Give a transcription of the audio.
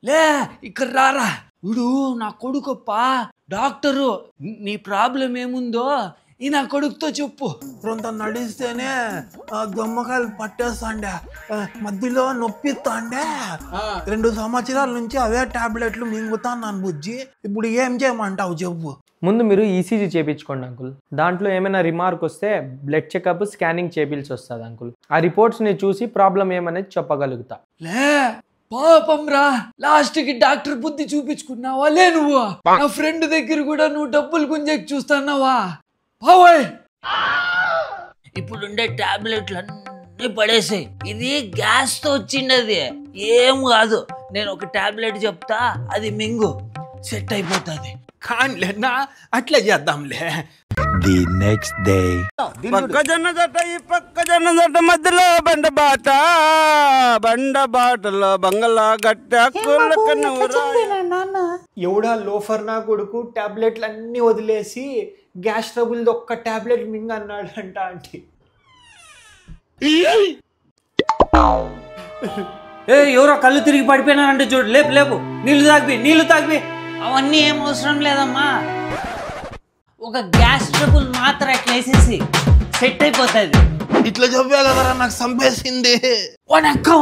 లే ఇక్కడ రారా. ఇప్పుడు నా కొడుకప్పా డాక్టరు, నీ ప్రాబ్లం ఏముందో ఈ నా కొడుకుతో చెప్పు. కొంత నడిస్తేనే దొమ్మకాయలు పట్టేస్తాండే, మధ్యలో నొప్పిస్తాండే. 2 సంవత్సరాల నుంచి అవే టాబ్లెట్లు మింగుతాను బుజ్జి. ఇప్పుడు ఏం చేయమంటావు చెప్పు. ముందు మీరు ఈసీజీ చేయించుకోండి అంకుల్. దాంట్లో ఏమైనా రిమార్క్ వస్తే బ్లడ్ చెకప్, స్కానింగ్ చేపిల్సి వస్తుంది అంకుల్. ఆ రిపోర్ట్స్ని చూసి ప్రాబ్లం ఏమనేది చెప్పగలుగుతా. లే పాపం రా, లాస్ట్ కి డాక్టర్ బుద్ధి చూపించుకున్నావా లే నువ్వు? నా ఫ్రెండ్ దగ్గర కూడా నువ్వు డబ్బులు గుంజకి చూస్తున్నావా? బావోయ్, ఇప్పుడుండే టాబ్లెట్లు అన్నీ పడేసాయి. ఇది గ్యాస్ తో వచ్చిండది, ఏం కాదు. నేను ఒక టాబ్లెట్ చెప్తా, అది మింగు, సెట్ అయిపోతుంది. కానిలేనా, అట్లా చేద్దాంలే. The next day. పక్కజొన్న జట్ట ఈ పక్కజొన్న జట్ట మధ్యలో బండ బాటలో బంగళా గట్ట ఎవడా లోఫర్ నా కొడుకు టాబ్లెట్లు అన్నీ వదిలేసి గ్యాస్ ట్రబుల్ ఒక్క టాబ్లెట్ మింగ అన్నాడంట ఆంటీ. ఎవరో కళ్ళు తిరిగి పడిపోయినారంటే చూడు, లేపు లేపు, నీళ్లు తాగిపి. అవన్నీ ఏం అవసరం లేదమ్మా, ఒక గ్యాస్ ట్రబుల్ మాత్రం అట్లా వేసేసి సెట్ అయిపోతుంది. ఇట్లా చెప్పే కదరా నాకు సంపేసింది. వనక్కా